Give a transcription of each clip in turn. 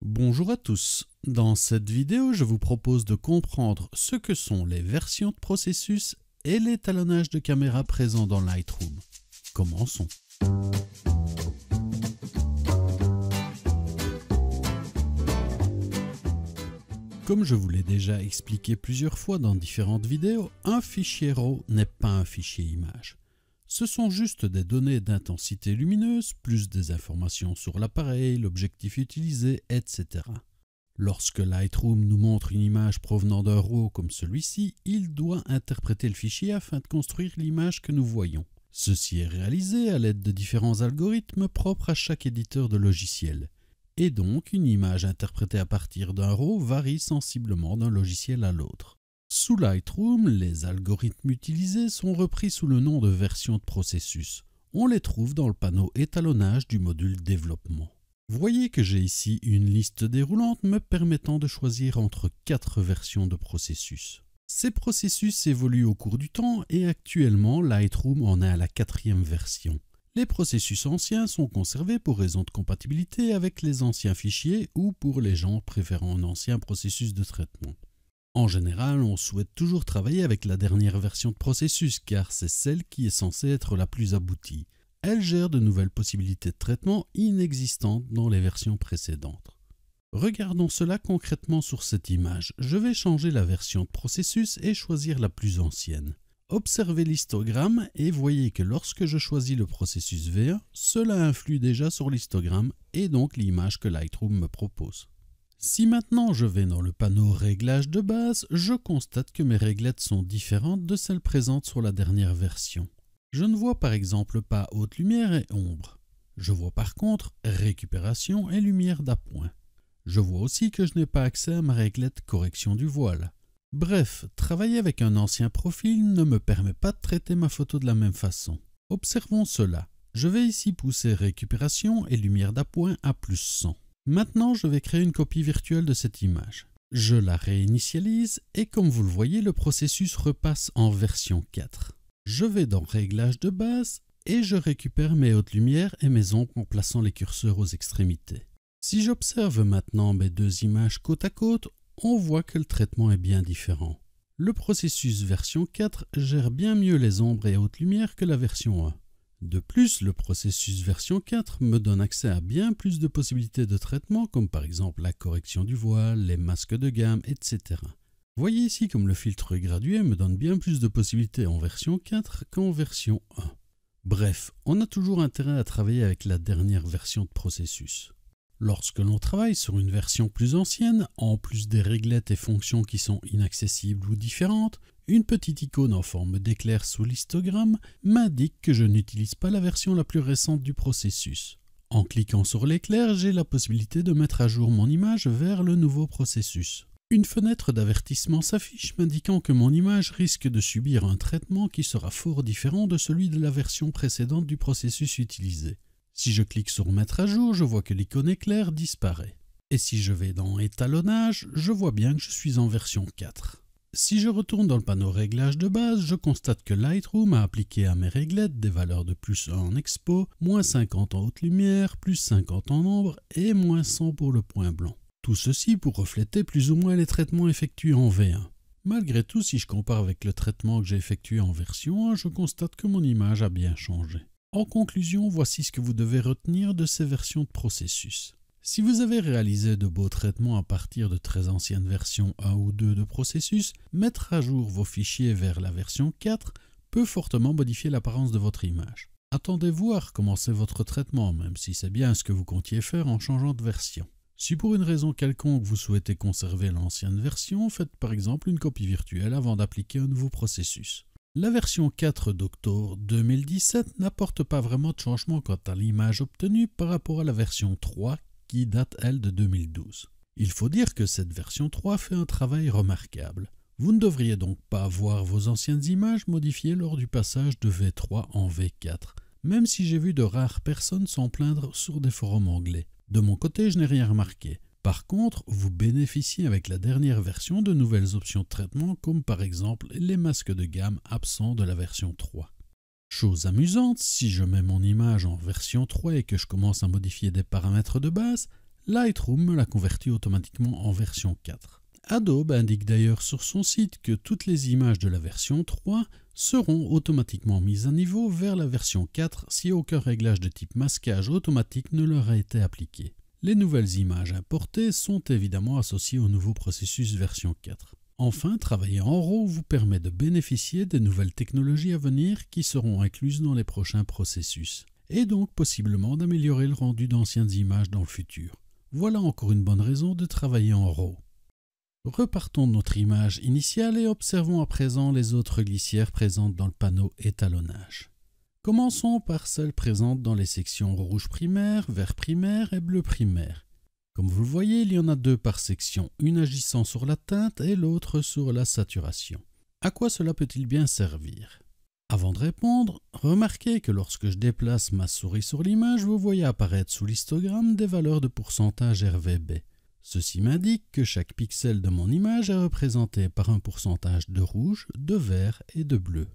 Bonjour à tous, dans cette vidéo je vous propose de comprendre ce que sont les versions de processus et l'étalonnage de caméra présents dans Lightroom. Commençons. Comme je vous l'ai déjà expliqué plusieurs fois dans différentes vidéos, un fichier RAW n'est pas un fichier image. Ce sont juste des données d'intensité lumineuse, plus des informations sur l'appareil, l'objectif utilisé, etc. Lorsque Lightroom nous montre une image provenant d'un RAW comme celui-ci, il doit interpréter le fichier afin de construire l'image que nous voyons. Ceci est réalisé à l'aide de différents algorithmes propres à chaque éditeur de logiciel. Et donc, une image interprétée à partir d'un RAW varie sensiblement d'un logiciel à l'autre. Sous Lightroom, les algorithmes utilisés sont repris sous le nom de versions de processus. On les trouve dans le panneau étalonnage du module développement. Voyez que j'ai ici une liste déroulante me permettant de choisir entre 4 versions de processus. Ces processus évoluent au cours du temps et actuellement Lightroom en est à la 4e version. Les processus anciens sont conservés pour raison de compatibilité avec les anciens fichiers ou pour les gens préférant un ancien processus de traitement. En général, on souhaite toujours travailler avec la dernière version de processus car c'est celle qui est censée être la plus aboutie. Elle gère de nouvelles possibilités de traitement inexistantes dans les versions précédentes. Regardons cela concrètement sur cette image. Je vais changer la version de processus et choisir la plus ancienne. Observez l'histogramme et voyez que lorsque je choisis le processus V1, cela influe déjà sur l'histogramme et donc l'image que Lightroom me propose. Si maintenant je vais dans le panneau Réglages de base, je constate que mes réglettes sont différentes de celles présentes sur la dernière version. Je ne vois par exemple pas haute lumière et ombre. Je vois par contre récupération et lumière d'appoint. Je vois aussi que je n'ai pas accès à ma réglette correction du voile. Bref, travailler avec un ancien profil ne me permet pas de traiter ma photo de la même façon. Observons cela. Je vais ici pousser récupération et lumière d'appoint à plus 100. Maintenant, je vais créer une copie virtuelle de cette image. Je la réinitialise et comme vous le voyez, le processus repasse en version 4. Je vais dans Réglages de base et je récupère mes hautes lumières et mes ombres en plaçant les curseurs aux extrémités. Si j'observe maintenant mes deux images côte à côte, on voit que le traitement est bien différent. Le processus version 4 gère bien mieux les ombres et hautes lumières que la version 1. De plus, le processus version 4 me donne accès à bien plus de possibilités de traitement comme par exemple la correction du voile, les masques de gamme, etc. Voyez ici comme le filtre gradué me donne bien plus de possibilités en version 4 qu'en version 1. Bref, on a toujours intérêt à travailler avec la dernière version de processus. Lorsque l'on travaille sur une version plus ancienne, en plus des réglettes et fonctions qui sont inaccessibles ou différentes, une petite icône en forme d'éclair sous l'histogramme m'indique que je n'utilise pas la version la plus récente du processus. En cliquant sur l'éclair, j'ai la possibilité de mettre à jour mon image vers le nouveau processus. Une fenêtre d'avertissement s'affiche m'indiquant que mon image risque de subir un traitement qui sera fort différent de celui de la version précédente du processus utilisé. Si je clique sur Mettre à jour, je vois que l'icône éclair disparaît. Et si je vais dans Étalonnage, je vois bien que je suis en version 4. Si je retourne dans le panneau Réglages de base, je constate que Lightroom a appliqué à mes réglettes des valeurs de plus 1 en expo, moins 50 en haute lumière, plus 50 en ombre et moins 100 pour le point blanc. Tout ceci pour refléter plus ou moins les traitements effectués en V1. Malgré tout, si je compare avec le traitement que j'ai effectué en version 1, je constate que mon image a bien changé. En conclusion, voici ce que vous devez retenir de ces versions de processus. Si vous avez réalisé de beaux traitements à partir de très anciennes versions 1 ou 2 de processus, mettre à jour vos fichiers vers la version 4 peut fortement modifier l'apparence de votre image. Attendez-vous à recommencer votre traitement, même si c'est bien ce que vous comptiez faire en changeant de version. Si pour une raison quelconque vous souhaitez conserver l'ancienne version, faites par exemple une copie virtuelle avant d'appliquer un nouveau processus. La version 4 d'octobre 2017 n'apporte pas vraiment de changement quant à l'image obtenue par rapport à la version 3 qui date elle de 2012. Il faut dire que cette version 3 fait un travail remarquable. Vous ne devriez donc pas voir vos anciennes images modifiées lors du passage de V3 en V4, même si j'ai vu de rares personnes s'en plaindre sur des forums anglais. De mon côté, je n'ai rien remarqué. Par contre, vous bénéficiez avec la dernière version de nouvelles options de traitement comme par exemple les masques de gamme absents de la version 3. Chose amusante, si je mets mon image en version 3 et que je commence à modifier des paramètres de base, Lightroom me l'a converti automatiquement en version 4. Adobe indique d'ailleurs sur son site que toutes les images de la version 3 seront automatiquement mises à niveau vers la version 4 si aucun réglage de type masquage automatique ne leur a été appliqué. Les nouvelles images importées sont évidemment associées au nouveau processus version 4. Enfin, travailler en RAW vous permet de bénéficier des nouvelles technologies à venir qui seront incluses dans les prochains processus, et donc possiblement d'améliorer le rendu d'anciennes images dans le futur. Voilà encore une bonne raison de travailler en RAW. Repartons de notre image initiale et observons à présent les autres glissières présentes dans le panneau étalonnage. Commençons par celles présentes dans les sections rouge primaire, vert primaire et bleu primaire. Comme vous le voyez, il y en a deux par section, une agissant sur la teinte et l'autre sur la saturation. À quoi cela peut-il bien servir? Avant de répondre, remarquez que lorsque je déplace ma souris sur l'image, vous voyez apparaître sous l'histogramme des valeurs de pourcentage RVB. Ceci m'indique que chaque pixel de mon image est représenté par un pourcentage de rouge, de vert et de bleu.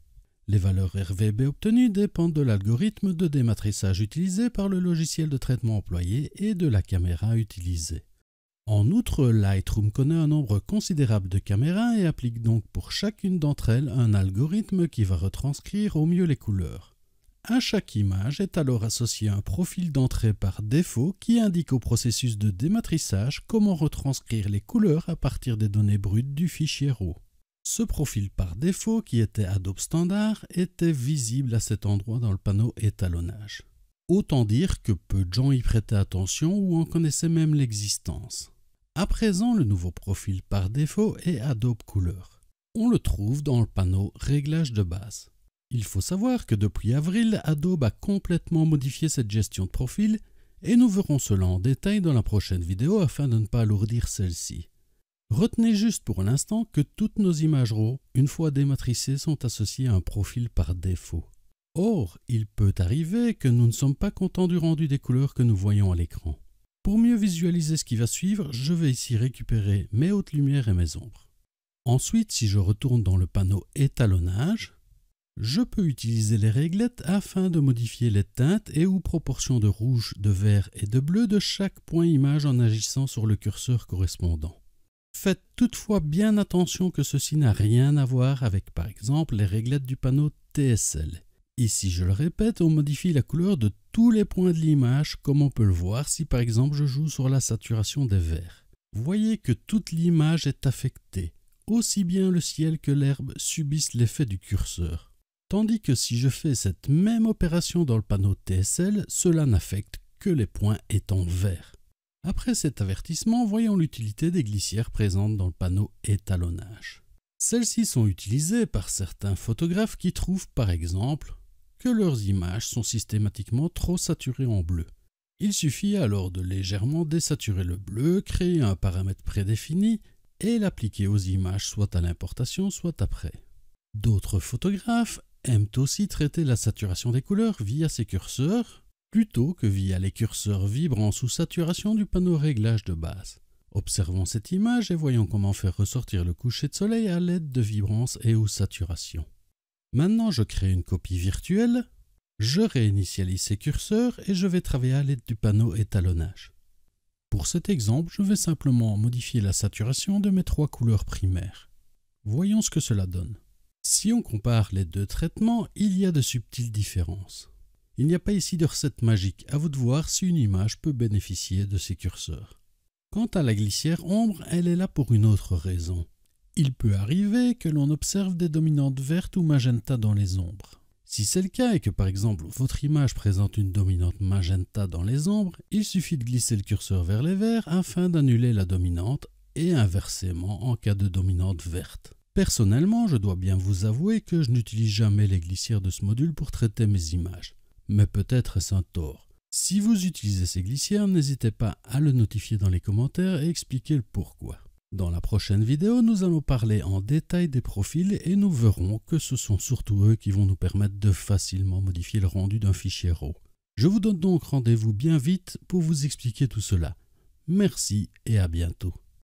Les valeurs RVB obtenues dépendent de l'algorithme de dématrissage utilisé par le logiciel de traitement employé et de la caméra utilisée. En outre, Lightroom connaît un nombre considérable de caméras et applique donc pour chacune d'entre elles un algorithme qui va retranscrire au mieux les couleurs. À chaque image est alors associé un profil d'entrée par défaut qui indique au processus de dématrissage comment retranscrire les couleurs à partir des données brutes du fichier RAW. Ce profil par défaut, qui était Adobe Standard, était visible à cet endroit dans le panneau étalonnage. Autant dire que peu de gens y prêtaient attention ou en connaissaient même l'existence. À présent, le nouveau profil par défaut est Adobe Couleur. On le trouve dans le panneau Réglages de base. Il faut savoir que depuis avril, Adobe a complètement modifié cette gestion de profil et nous verrons cela en détail dans la prochaine vidéo afin de ne pas alourdir celle-ci. Retenez juste pour l'instant que toutes nos images RAW, une fois dématrissées, sont associées à un profil par défaut. Or, il peut arriver que nous ne sommes pas contents du rendu des couleurs que nous voyons à l'écran. Pour mieux visualiser ce qui va suivre, je vais ici récupérer mes hautes lumières et mes ombres. Ensuite, si je retourne dans le panneau étalonnage, je peux utiliser les réglettes afin de modifier les teintes et ou proportions de rouge, de vert et de bleu de chaque point image en agissant sur le curseur correspondant. Faites toutefois bien attention que ceci n'a rien à voir avec par exemple les réglettes du panneau TSL. Ici, je le répète, on modifie la couleur de tous les points de l'image comme on peut le voir si par exemple je joue sur la saturation des verts. Voyez que toute l'image est affectée, aussi bien le ciel que l'herbe subissent l'effet du curseur. Tandis que si je fais cette même opération dans le panneau TSL, cela n'affecte que les points étant verts. Après cet avertissement, voyons l'utilité des glissières présentes dans le panneau étalonnage. Celles-ci sont utilisées par certains photographes qui trouvent par exemple que leurs images sont systématiquement trop saturées en bleu. Il suffit alors de légèrement désaturer le bleu, créer un paramètre prédéfini et l'appliquer aux images soit à l'importation, soit après. D'autres photographes aiment aussi traiter la saturation des couleurs via ces curseurs, plutôt que via les curseurs vibrants sous saturation du panneau réglage de base. Observons cette image et voyons comment faire ressortir le coucher de soleil à l'aide de vibrance et ou saturation. Maintenant, je crée une copie virtuelle, je réinitialise ces curseurs et je vais travailler à l'aide du panneau étalonnage. Pour cet exemple, je vais simplement modifier la saturation de mes trois couleurs primaires. Voyons ce que cela donne. Si on compare les deux traitements, il y a de subtiles différences. Il n'y a pas ici de recette magique, à vous de voir si une image peut bénéficier de ces curseurs. Quant à la glissière ombre, elle est là pour une autre raison. Il peut arriver que l'on observe des dominantes vertes ou magenta dans les ombres. Si c'est le cas et que par exemple votre image présente une dominante magenta dans les ombres, il suffit de glisser le curseur vers les verts afin d'annuler la dominante et inversement en cas de dominante verte. Personnellement, je dois bien vous avouer que je n'utilise jamais les glissières de ce module pour traiter mes images. Mais peut-être est-ce un tort. Si vous utilisez ces glissières, n'hésitez pas à le notifier dans les commentaires et expliquer le pourquoi. Dans la prochaine vidéo, nous allons parler en détail des profils et nous verrons que ce sont surtout eux qui vont nous permettre de facilement modifier le rendu d'un fichier RAW. Je vous donne donc rendez-vous bien vite pour vous expliquer tout cela. Merci et à bientôt.